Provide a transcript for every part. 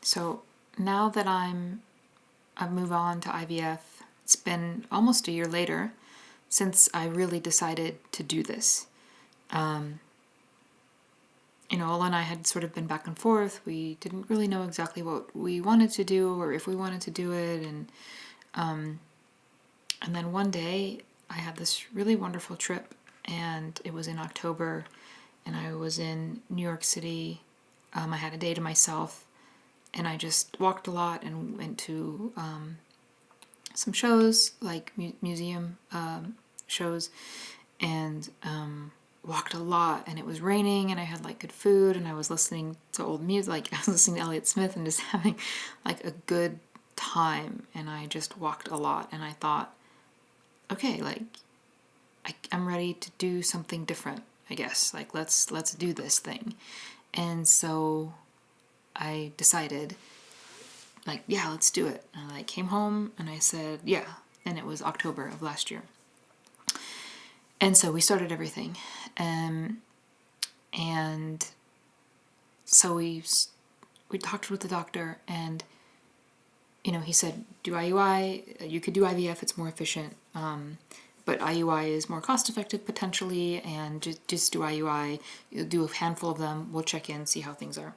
So now that I've moved on to IVF, it's been almost a year later since I really decided to do this. Ola and I had sort of been back and forth. We didn't really know exactly what we wanted to do or if we wanted to do it. And then one day I had this really wonderful trip, and it was in October, and I was in New York City. I had a day to myself, and I just walked a lot and went to some shows, like museum shows, and walked a lot. And it was raining, and I had like good food, and I was listening to old music, like I was listening to Elliott Smith and just having like a good time. And I just walked a lot, and I thought, okay, like I'm ready to do something different, I guess. Like let's do this thing. And so I decided, like, yeah, let's do it. And I came home and I said, yeah. And it was October of last year. And so we started everything. And so we talked with the doctor, and he said, do IUI. You could do IVF, it's more efficient. But IUI is more cost effective potentially, and just do IUI. You'll do a handful of them. We'll check in, see how things are.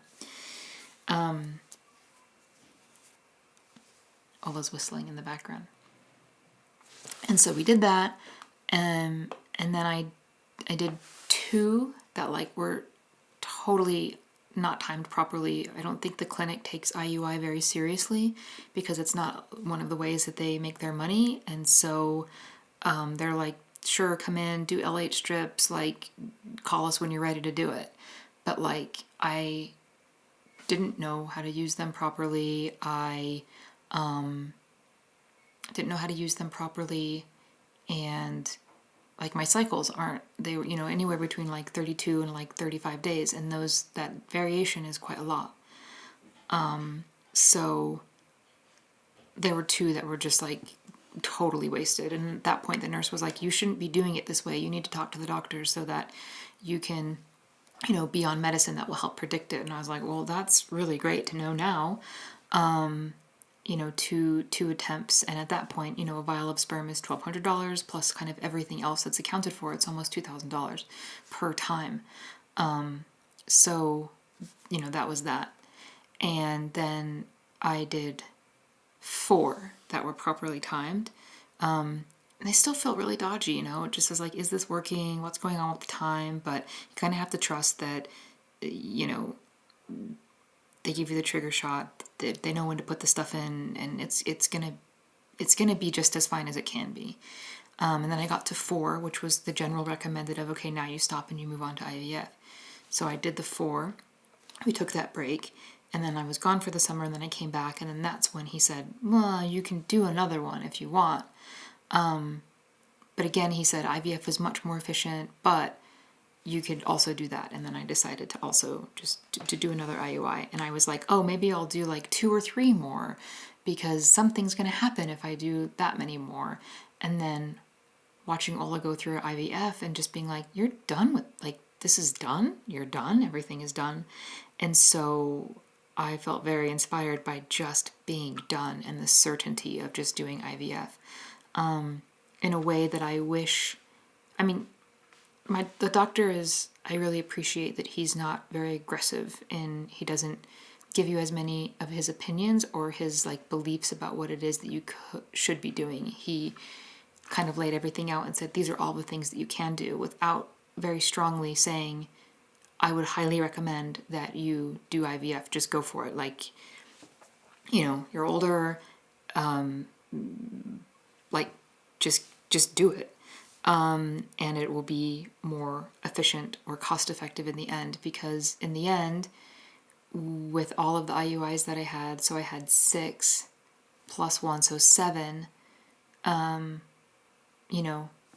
Ola's whistling in the background. And so we did that, and then I did two that like were totally not timed properly. I don't think the clinic takes IUI very seriously because it's not one of the ways that they make their money, and so they're like, sure, come in, do LH strips, like call us when you're ready to do it. But like I didn't know how to use them properly. I didn't know how to use them properly, and like my cycles aren't, they were anywhere between like 32 and like 35 days, and that variation is quite a lot. So there were two that were just like totally wasted, and at that point the nurse was like, you shouldn't be doing it this way, you need to talk to the doctor so that you can be on medicine that will help predict it. And I was like, well, that's really great to know now. Two attempts, and at that point, a vial of sperm is $1,200 plus kind of everything else that's accounted for. It's almost $2,000 per time. So that was that. And then I did 4 that were properly timed. And they still felt really dodgy, it just was like, is this working? What's going on with the time? But you kind of have to trust that, they give you the trigger shot, they know when to put the stuff in, and it's gonna be just as fine as it can be. And then I got to 4, which was the general recommended of, okay, now you stop and you move on to IVF. So I did the 4, we took that break, and then I was gone for the summer, and then I came back, and then that's when he said, well, you can do another one if you want. But again, he said IVF is much more efficient, but you could also do that. And then I decided to also just to do another IUI. And I was like, oh, maybe I'll do like 2 or 3 more because something's going to happen if I do that many more. And then watching Ola go through IVF and just being like, you're done with, like, this is done. You're done. Everything is done. And so I felt very inspired by just being done and the certainty of just doing IVF in a way that I wish, I mean, the doctor is, I really appreciate that he's not very aggressive, and he doesn't give you as many of his opinions or his like beliefs about what it is that you should be doing. He kind of laid everything out and said, these are all the things that you can do, without very strongly saying, I would highly recommend that you do IVF, just go for it. Like, you're older, like just do it. And it will be more efficient or cost effective in the end, because in the end, with all of the IUIs that I had, so I had 6 plus 1, so 7,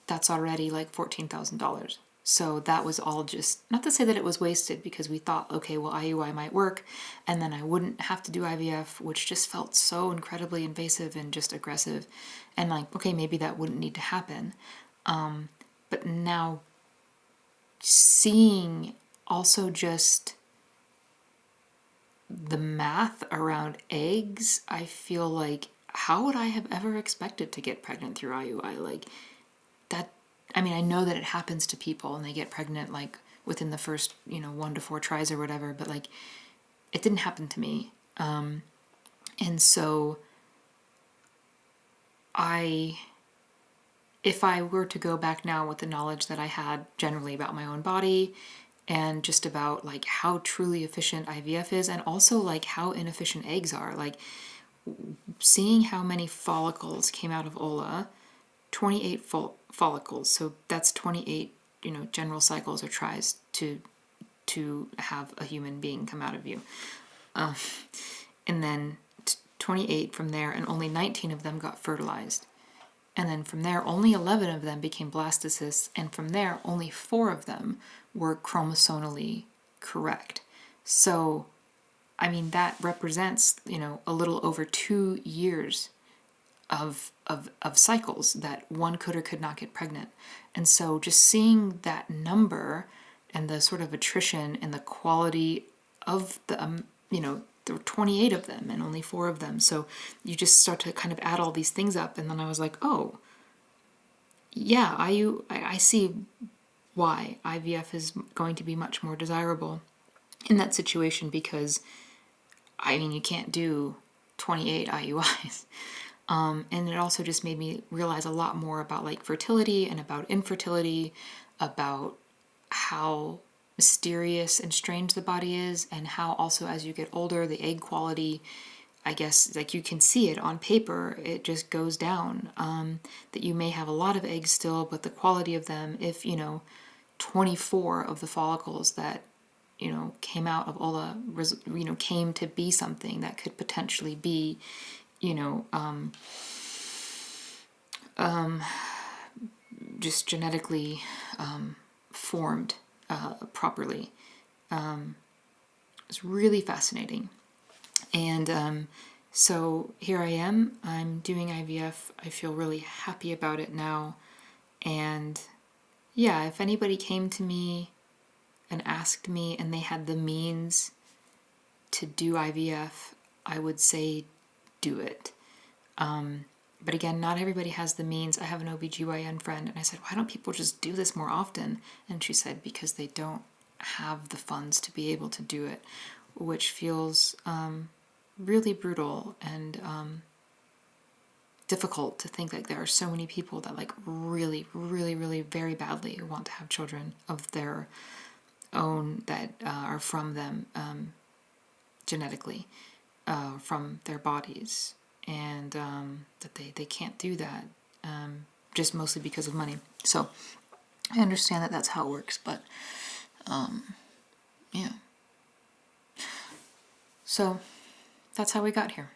that's already like $14,000. So that was all just, not to say that it was wasted, because we thought, okay, well, IUI might work, and then I wouldn't have to do IVF, which just felt so incredibly invasive and just aggressive. And like, okay, maybe that wouldn't need to happen. But now seeing also just the math around eggs, I feel like, how would I have ever expected to get pregnant through IUI? Like, that, I mean, I know that it happens to people and they get pregnant like within the first, 1 to 4 tries or whatever, but like, it didn't happen to me. And so if I were to go back now with the knowledge that I had generally about my own body and just about like how truly efficient IVF is, and also like how inefficient eggs are, like seeing how many follicles came out of Ola, 28 follicles, so that's 28, general cycles or tries to have a human being come out of you. And then 28 from there, and only 19 of them got fertilized. And then from there, only 11 of them became blastocysts, and from there, only 4 of them were chromosomally correct. So, I mean, that represents, a little over 2 years of cycles that one could or could not get pregnant. And so just seeing that number and the sort of attrition and the quality of the, there were 28 of them and only 4 of them. So you just start to kind of add all these things up. And then I was like, oh, yeah, I see why IVF is going to be much more desirable in that situation, because, I mean, you can't do 28 IUIs. And it also just made me realize a lot more about like fertility and about infertility, about how mysterious and strange the body is, and how also as you get older, the egg quality, I guess, like you can see it on paper, it just goes down. That you may have a lot of eggs still, but the quality of them, if, 24 of the follicles that, came out of Ola, came to be something that could potentially be, just genetically formed properly. It's really fascinating. And so here I am. I'm doing IVF. I feel really happy about it now. And yeah, if anybody came to me and asked me and they had the means to do IVF, I would say do it. But again, not everybody has the means. I have an OBGYN friend, and I said, why don't people just do this more often? And she said, because they don't have the funds to be able to do it, which feels really brutal and difficult to think like there are so many people that like really, really, really very badly want to have children of their own that are from them genetically, from their bodies. And that they can't do that, just mostly because of money. So I understand that that's how it works, but yeah. So that's how we got here.